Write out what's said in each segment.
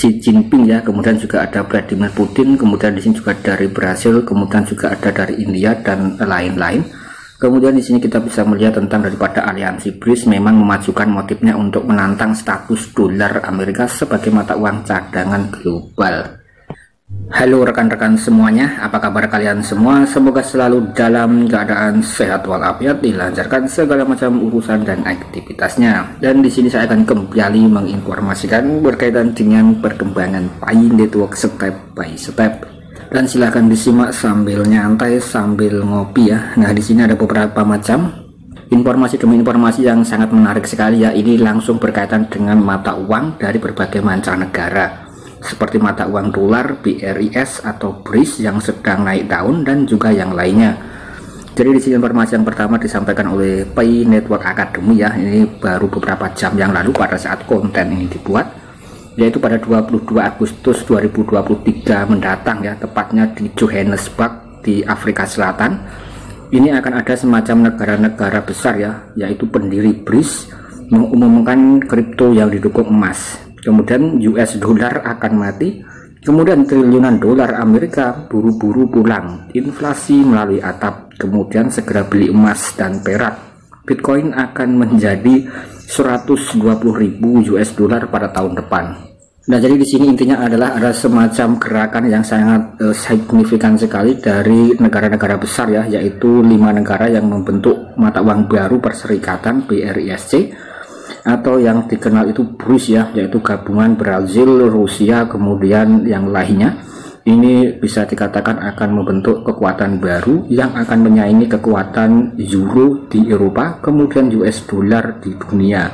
Xi Jinping ya, kemudian juga ada Vladimir Putin, kemudian di sini juga dari Brasil, kemudian juga ada dari India dan lain-lain. Kemudian di sini kita bisa melihat tentang daripada aliansi BRICS memang memajukan motifnya untuk menantang status dolar Amerika sebagai mata uang cadangan global. Halo rekan-rekan semuanya, apa kabar kalian semua? Semoga selalu dalam keadaan sehat walafiat, dilancarkan segala macam urusan dan aktivitasnya. Dan di sini saya akan kembali menginformasikan berkaitan dengan perkembangan Pi Network step by step. Dan silahkan disimak sambil nyantai, sambil ngopi ya. Nah, di sini ada beberapa macam informasi demi informasi yang sangat menarik sekali ya. Ini langsung berkaitan dengan mata uang dari berbagai mancanegara, seperti mata uang dolar, BRIS atau BRICS yang sedang naik daun dan juga yang lainnya. Jadi di sini informasi yang pertama disampaikan oleh Pi Network Academy ya. Ini baru beberapa jam yang lalu pada saat konten ini dibuat, yaitu pada 22 Agustus 2023 mendatang ya, tepatnya di Johannesburg di Afrika Selatan. Ini akan ada semacam negara-negara besar ya, yaitu pendiri BRICS mengumumkan kripto yang didukung emas. Kemudian US dollar akan mati, kemudian triliunan dolar Amerika buru-buru pulang, inflasi melalui atap, kemudian segera beli emas dan perak. Bitcoin akan menjadi 120.000 US dollar pada tahun depan. Nah, jadi di sini intinya adalah ada semacam gerakan yang sangat signifikan sekali dari negara-negara besar ya, yaitu 5 negara yang membentuk mata uang baru perserikatan BRISC, atau yang dikenal itu BRICS ya, yaitu gabungan Brazil, Rusia, kemudian yang lainnya. Ini bisa dikatakan akan membentuk kekuatan baru yang akan menyaingi kekuatan euro di Eropa, kemudian US dollar di dunia.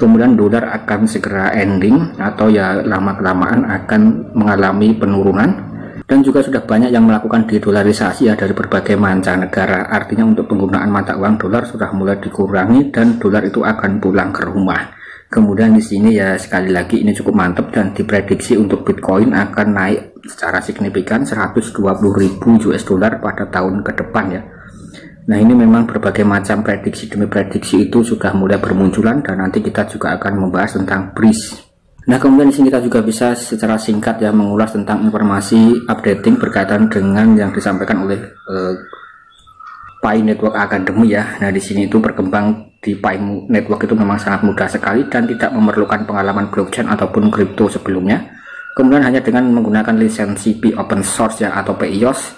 Kemudian dolar akan segera ending atau ya lama-kelamaan akan mengalami penurunan. Dan juga sudah banyak yang melakukan dedolarisasi ya dari berbagai mancanegara. Artinya untuk penggunaan mata uang dolar sudah mulai dikurangi dan dolar itu akan pulang ke rumah. Kemudian di sini ya sekali lagi ini cukup mantap dan diprediksi untuk Bitcoin akan naik secara signifikan 120.000 US dollar pada tahun ke depan ya. Nah, ini memang berbagai macam prediksi demi prediksi itu sudah mulai bermunculan dan nanti kita juga akan membahas tentang BRICS. Nah, kemudian di sini kita juga bisa secara singkat ya mengulas tentang informasi updating berkaitan dengan yang disampaikan oleh Pi Network Academy ya. Nah, di sini itu berkembang di Pi Network itu memang sangat mudah sekali dan tidak memerlukan pengalaman blockchain ataupun kripto sebelumnya. Kemudian hanya dengan menggunakan lisensi Pi Open Source ya atau PIOS,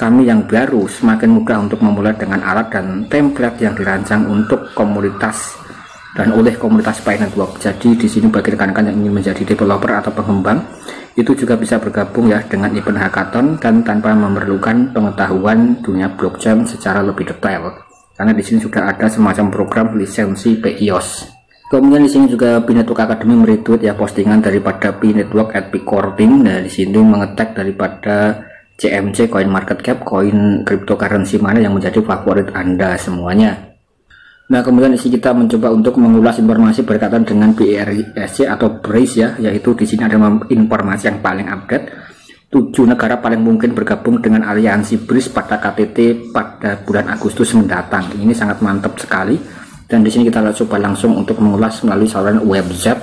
kami yang baru semakin mudah untuk memulai dengan alat dan template yang dirancang untuk komunitas dan oleh komunitas Pi Network. Jadi di sini bagi rekan-rekan yang ingin menjadi developer atau pengembang itu juga bisa bergabung ya dengan event hackathon dan tanpa memerlukan pengetahuan dunia blockchain secara lebih detail. Karena di sini sudah ada semacam program lisensi PIOS. Kemudian di sini juga Pi Network Academy meretweet ya postingan daripada Pi Network at Picording. Nah, di sini mengetek daripada CMC, Coin Market Cap, koin cryptocurrency mana yang menjadi favorit Anda semuanya. Nah, kemudian di sini kita mencoba untuk mengulas informasi berkaitan dengan BRISC atau BRICS ya, yaitu di sini ada informasi yang paling update. 7 negara paling mungkin bergabung dengan aliansi BRICS pada KTT pada bulan Agustus mendatang. Ini sangat mantap sekali. Dan di sini kita coba langsung untuk mengulas melalui saluran website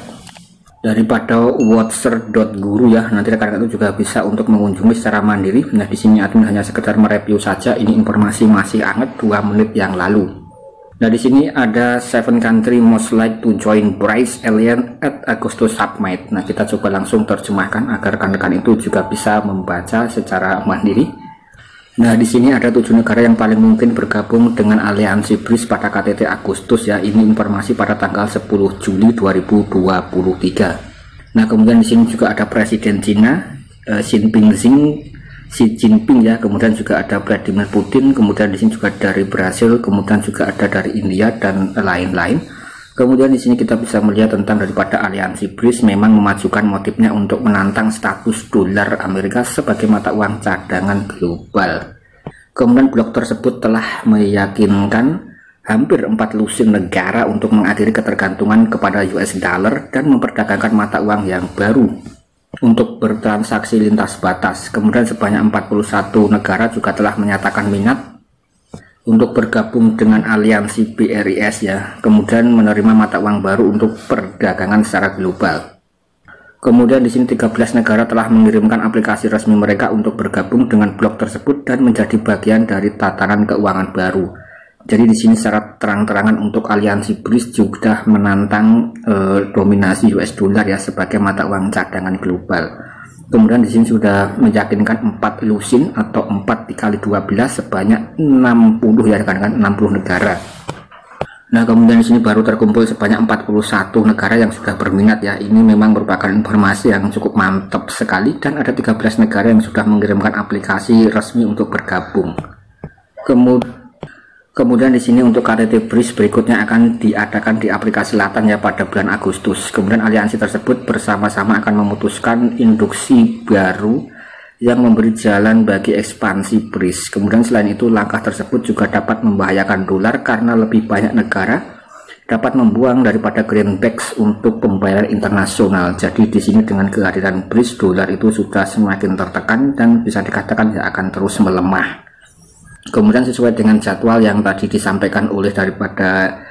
daripada watcher.guru ya. Nanti rekan-rekan itu juga bisa untuk mengunjungi secara mandiri. Nah, di sini admin hanya sekedar mereview saja. Ini informasi masih hangat 2 menit yang lalu. Nah, di sini ada 7 country most like to join BRICS Alliance at Agustus Summit. Nah, kita coba langsung terjemahkan agar rekan-rekan itu juga bisa membaca secara mandiri. Nah, di sini ada 7 negara yang paling mungkin bergabung dengan aliansi BRICS pada KTT Agustus ya. Ini informasi pada tanggal 10 Juli 2023. Nah, kemudian di sini juga ada Presiden Cina Xi Jinping ya, kemudian juga ada Vladimir Putin, kemudian di sini juga dari Brasil, kemudian juga ada dari India dan lain-lain. Kemudian di sini kita bisa melihat tentang daripada aliansi BRICS memang memajukan motifnya untuk menantang status dolar Amerika sebagai mata uang cadangan global. Kemudian blog tersebut telah meyakinkan hampir 4 lusin negara untuk mengakhiri ketergantungan kepada US dollar dan memperdagangkan mata uang yang baru untuk bertransaksi lintas batas. Kemudian sebanyak 41 negara juga telah menyatakan minat untuk bergabung dengan aliansi BRIS ya, kemudian menerima mata uang baru untuk perdagangan secara global. Kemudian di sini 13 negara telah mengirimkan aplikasi resmi mereka untuk bergabung dengan blok tersebut dan menjadi bagian dari tatanan keuangan baru. Jadi di sini secara terang-terangan untuk aliansi BRICS juga menantang dominasi US dollar ya sebagai mata uang cadangan global. Kemudian di sini sudah meyakinkan 4 lusin atau 4 dikali 12 sebanyak 60 ya rekan-rekan, 60 negara. Nah, kemudian di sini baru terkumpul sebanyak 41 negara yang sudah berminat ya. Ini memang merupakan informasi yang cukup mantap sekali, dan ada 13 negara yang sudah mengirimkan aplikasi resmi untuk bergabung. Kemudian di sini untuk KTT BRICS berikutnya akan diadakan di Afrika Selatan ya pada bulan Agustus. Kemudian aliansi tersebut bersama-sama akan memutuskan induksi baru yang memberi jalan bagi ekspansi BRICS. Kemudian selain itu langkah tersebut juga dapat membahayakan dolar karena lebih banyak negara dapat membuang daripada greenbacks untuk pembayaran internasional. Jadi di sini dengan kehadiran BRICS, dolar itu sudah semakin tertekan dan bisa dikatakan ya akan terus melemah. Kemudian sesuai dengan jadwal yang tadi disampaikan oleh daripada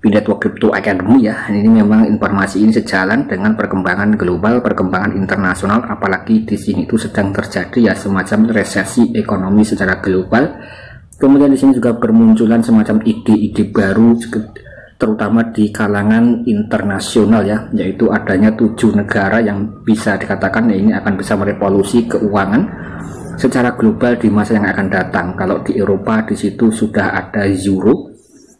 Network Crypto Academy ya, ini memang informasi ini sejalan dengan perkembangan global, perkembangan internasional, apalagi di sini itu sedang terjadi ya semacam resesi ekonomi secara global. Kemudian di sini juga bermunculan semacam ide-ide baru terutama di kalangan internasional ya, yaitu adanya 7 negara yang bisa dikatakan ya ini akan bisa merevolusi keuangan secara global di masa yang akan datang. Kalau di Eropa di situ sudah ada euro.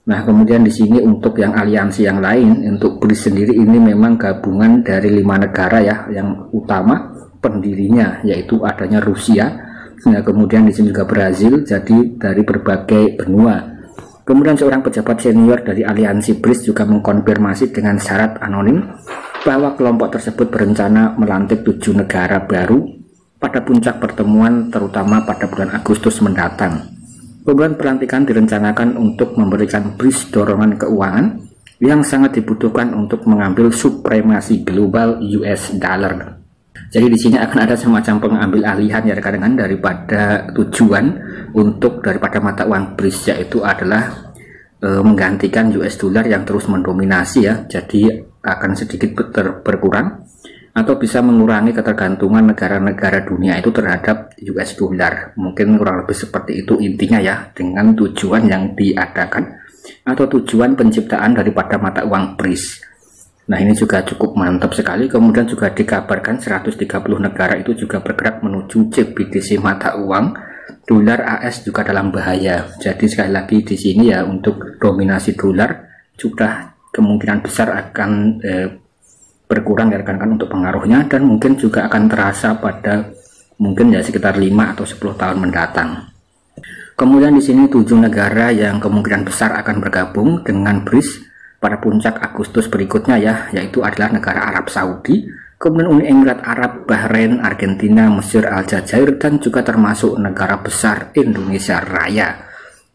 Nah, kemudian di sini untuk yang aliansi yang lain, untuk BRICS sendiri ini memang gabungan dari 5 negara ya, yang utama pendirinya yaitu adanya Rusia. Nah, kemudian di sini juga Brazil, jadi dari berbagai benua. Kemudian seorang pejabat senior dari aliansi BRICS juga mengkonfirmasi dengan syarat anonim bahwa kelompok tersebut berencana melantik 7 negara baru pada puncak pertemuan terutama pada bulan Agustus mendatang. Kemudian pelantikan direncanakan untuk memberikan BRICS dorongan keuangan yang sangat dibutuhkan untuk mengambil supremasi global US dollar. Jadi di sini akan ada semacam pengambil alihan ya rekan-rekan daripada tujuan untuk daripada mata uang BRICS, yaitu adalah menggantikan US dollar yang terus mendominasi ya. Jadi akan sedikit berkurang atau bisa mengurangi ketergantungan negara-negara dunia itu terhadap US dollar. Mungkin kurang lebih seperti itu intinya ya, dengan tujuan yang diadakan atau tujuan penciptaan daripada mata uang BRICS. Nah, ini juga cukup mantap sekali. Kemudian juga dikabarkan 130 negara itu juga bergerak menuju CBDC mata uang dolar AS juga dalam bahaya. Jadi sekali lagi di sini ya untuk dominasi dolar sudah kemungkinan besar akan berkurang ya rekan-rekan untuk pengaruhnya, dan mungkin juga akan terasa pada mungkin ya sekitar 5 atau 10 tahun mendatang. Kemudian di sini 7 negara yang kemungkinan besar akan bergabung dengan BRICS pada puncak Agustus berikutnya ya, yaitu adalah negara Arab Saudi, kemudian Uni Emirat Arab, Bahrain, Argentina, Mesir, Aljazair, dan juga termasuk negara besar Indonesia Raya.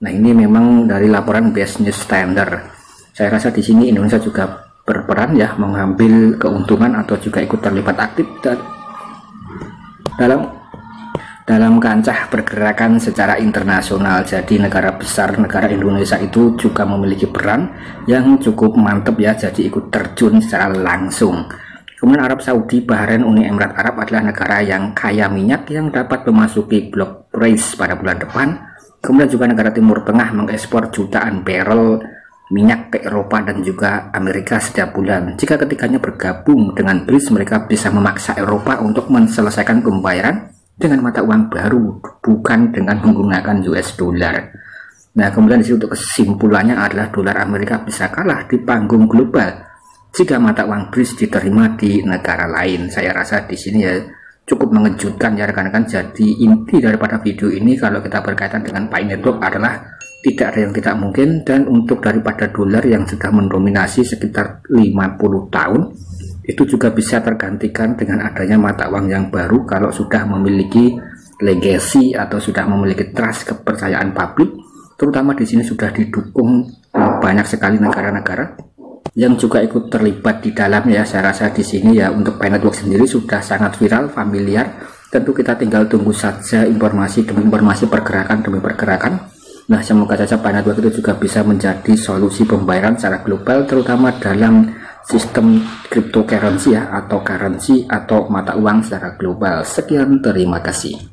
Nah, ini memang dari laporan Business Standard. Saya rasa di sini Indonesia juga berperan ya, mengambil keuntungan atau juga ikut terlibat aktif dalam kancah pergerakan secara internasional. Jadi negara besar negara Indonesia itu juga memiliki peran yang cukup mantap ya, jadi ikut terjun secara langsung. Kemudian Arab Saudi, Bahrain, Uni Emirat Arab adalah negara yang kaya minyak yang dapat memasuki blok BRICS pada bulan depan. Kemudian juga negara Timur Tengah mengekspor jutaan barrel minyak ke Eropa dan juga Amerika setiap bulan. Jika ketiganya bergabung dengan BRICS, mereka bisa memaksa Eropa untuk menyelesaikan pembayaran dengan mata uang baru, bukan dengan menggunakan US dollar. Nah, kemudian disitu untuk kesimpulannya adalah dolar Amerika bisa kalah di panggung global jika mata uang BRICS diterima di negara lain. Saya rasa di sini ya cukup mengejutkan ya rekan-rekan. Jadi inti daripada video ini kalau kita berkaitan dengan Pi Network adalah tidak ada yang tidak mungkin, dan untuk daripada dolar yang sudah mendominasi sekitar 50 tahun itu juga bisa tergantikan dengan adanya mata uang yang baru kalau sudah memiliki legacy atau sudah memiliki trust, kepercayaan publik. Terutama di sini sudah didukung banyak sekali negara-negara yang juga ikut terlibat di dalam ya. Saya rasa di sini ya untuk Pi Network sendiri sudah sangat viral, familiar. Tentu kita tinggal tunggu saja informasi demi informasi, pergerakan demi pergerakan. Nah, semoga saja Pi Network itu juga bisa menjadi solusi pembayaran secara global, terutama dalam sistem cryptocurrency ya, atau currency atau mata uang secara global. Sekian, terima kasih.